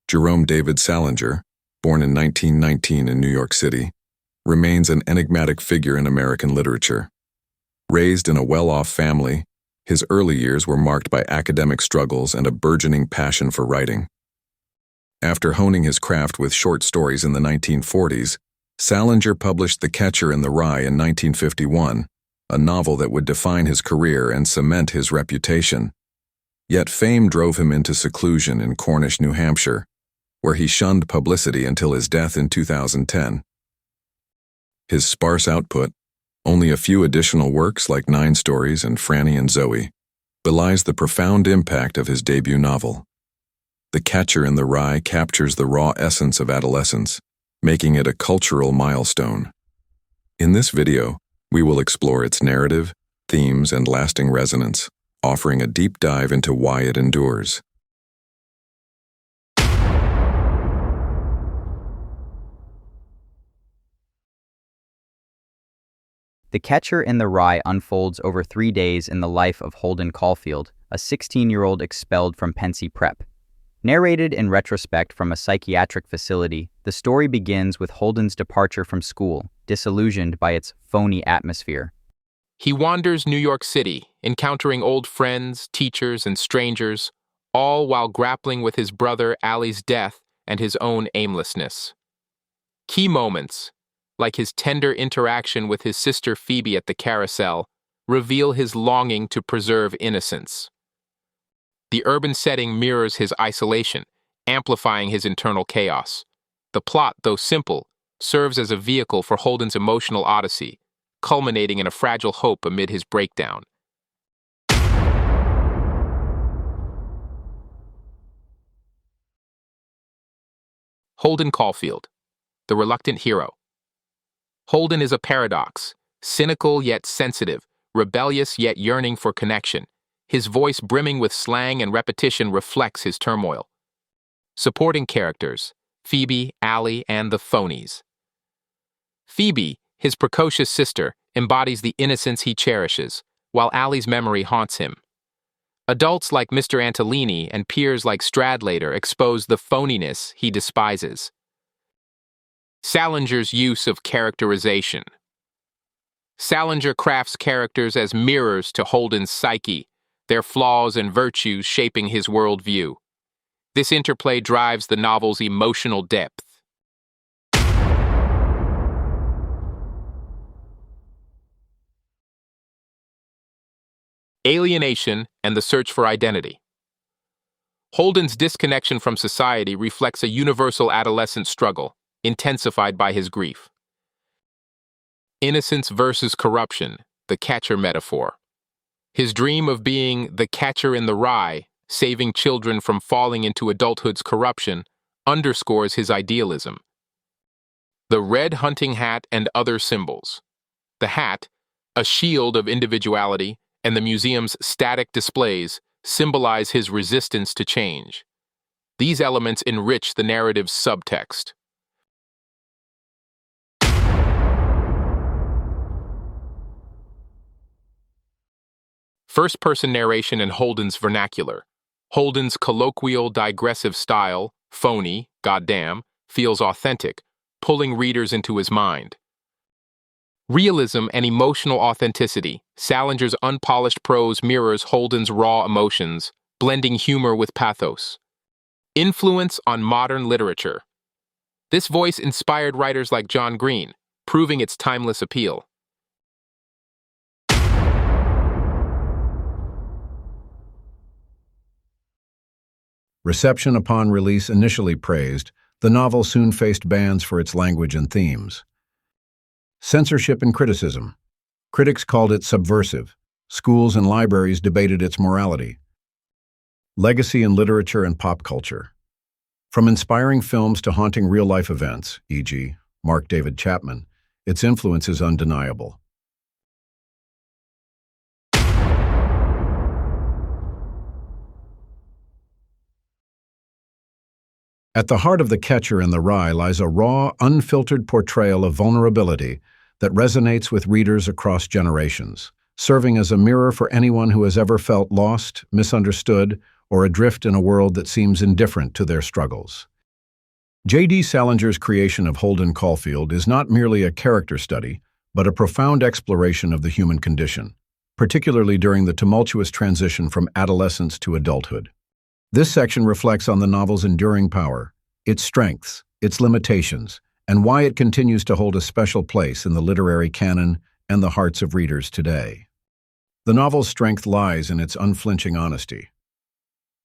Jerome David Salinger, born in 1919 in New York City, remains an enigmatic figure in American literature. Raised in a well-off family, his early years were marked by academic struggles and a burgeoning passion for writing. After honing his craft with short stories in the 1940s, Salinger published The Catcher in the Rye in 1951, a novel that would define his career and cement his reputation. Yet fame drove him into seclusion in Cornish, New Hampshire, where he shunned publicity until his death in 2010. His sparse output, only a few additional works like 9 Stories and Franny and Zooey, belies the profound impact of his debut novel. The Catcher in the Rye captures the raw essence of adolescence, making it a cultural milestone. In this video, we will explore its narrative, themes, and lasting resonance, offering a deep dive into why it endures. The Catcher in the Rye unfolds over 3 days in the life of Holden Caulfield, a 16-year-old expelled from Pensy Prep. Narrated in retrospect from a psychiatric facility, the story begins with Holden's departure from school, disillusioned by its phony atmosphere. He wanders New York City, encountering old friends, teachers, and strangers, all while grappling with his brother Allie's death and his own aimlessness. Key moments, like his tender interaction with his sister Phoebe at the carousel, reveal his longing to preserve innocence. The urban setting mirrors his isolation, amplifying his internal chaos. The plot, though simple, serves as a vehicle for Holden's emotional odyssey, culminating in a fragile hope amid his breakdown. Holden Caulfield, the reluctant hero. Holden is a paradox, cynical yet sensitive, rebellious yet yearning for connection. His voice brimming with slang and repetition reflects his turmoil. Supporting characters: Phoebe, Allie, and the phonies. Phoebe, his precocious sister, embodies the innocence he cherishes, while Allie's memory haunts him. Adults like Mr. Antolini and peers like Stradlater expose the phoniness he despises. Salinger's use of characterization. Salinger crafts characters as mirrors to Holden's psyche, their flaws and virtues shaping his worldview. This interplay drives the novel's emotional depth. Alienation and the search for identity. Holden's disconnection from society reflects a universal adolescent struggle, intensified by his grief. Innocence versus corruption, the catcher metaphor. His dream of being the catcher in the rye, saving children from falling into adulthood's corruption, underscores his idealism. The red hunting hat and other symbols. The hat, a shield of individuality, and the museum's static displays symbolize his resistance to change. These elements enrich the narrative's subtext. First-person narration in Holden's vernacular. Holden's colloquial, digressive style, phony, goddamn, feels authentic, pulling readers into his mind. Realism and emotional authenticity. Salinger's unpolished prose mirrors Holden's raw emotions, blending humor with pathos. Influence on modern literature. This voice inspired writers like John Green, proving its timeless appeal. Reception upon release initially praised, the novel soon faced bans for its language and themes. Censorship and criticism. Critics called it subversive. Schools and libraries debated its morality. Legacy in literature and pop culture. From inspiring films to haunting real-life events, e.g., Mark David Chapman, its influence is undeniable. At the heart of The Catcher in the Rye lies a raw, unfiltered portrayal of vulnerability that resonates with readers across generations, serving as a mirror for anyone who has ever felt lost, misunderstood, or adrift in a world that seems indifferent to their struggles. J.D. Salinger's creation of Holden Caulfield is not merely a character study, but a profound exploration of the human condition, particularly during the tumultuous transition from adolescence to adulthood. This section reflects on the novel's enduring power, its strengths, its limitations, and why it continues to hold a special place in the literary canon and the hearts of readers today. The novel's strength lies in its unflinching honesty.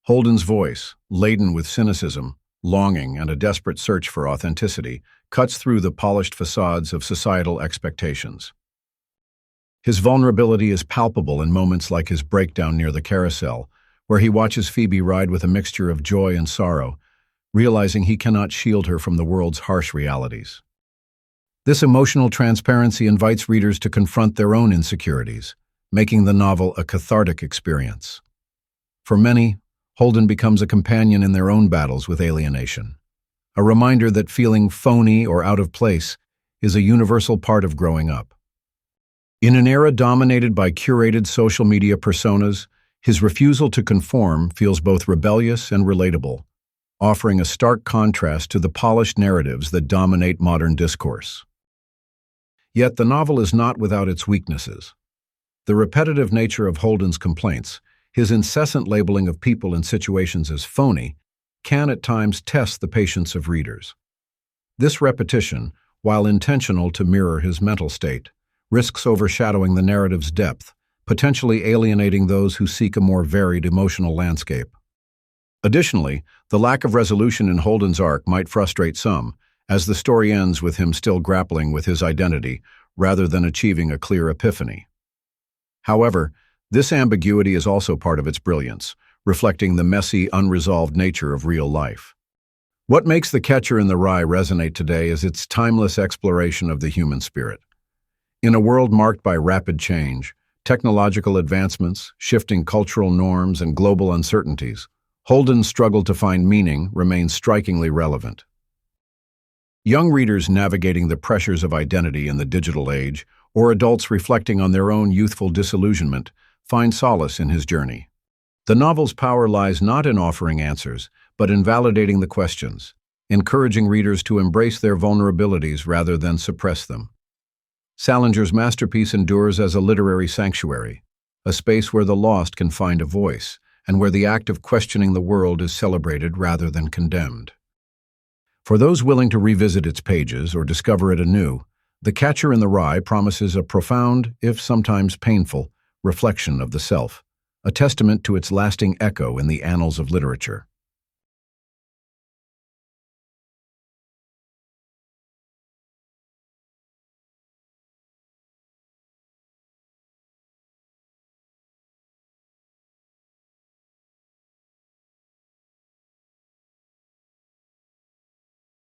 Holden's voice, laden with cynicism, longing, and a desperate search for authenticity, cuts through the polished facades of societal expectations. His vulnerability is palpable in moments like his breakdown near the carousel, where he watches Phoebe ride with a mixture of joy and sorrow, realizing he cannot shield her from the world's harsh realities. This emotional transparency invites readers to confront their own insecurities, making the novel a cathartic experience. For many, Holden becomes a companion in their own battles with alienation, a reminder that feeling phony or out of place is a universal part of growing up. In an era dominated by curated social media personas, his refusal to conform feels both rebellious and relatable, offering a stark contrast to the polished narratives that dominate modern discourse. Yet the novel is not without its weaknesses. The repetitive nature of Holden's complaints, his incessant labeling of people and situations as phony, can at times test the patience of readers. This repetition, while intentional to mirror his mental state, risks overshadowing the narrative's depth, potentially alienating those who seek a more varied emotional landscape. Additionally, the lack of resolution in Holden's arc might frustrate some, as the story ends with him still grappling with his identity rather than achieving a clear epiphany. However, this ambiguity is also part of its brilliance, reflecting the messy, unresolved nature of real life. What makes The Catcher in the Rye resonate today is its timeless exploration of the human spirit. In a world marked by rapid change, technological advancements, shifting cultural norms, and global uncertainties, Holden's struggle to find meaning remains strikingly relevant. Young readers navigating the pressures of identity in the digital age, or adults reflecting on their own youthful disillusionment, find solace in his journey. The novel's power lies not in offering answers, but in validating the questions, encouraging readers to embrace their vulnerabilities rather than suppress them. Salinger's masterpiece endures as a literary sanctuary, a space where the lost can find a voice, and where the act of questioning the world is celebrated rather than condemned. For those willing to revisit its pages or discover it anew, The Catcher in the Rye promises a profound, if sometimes painful, reflection of the self, a testament to its lasting echo in the annals of literature.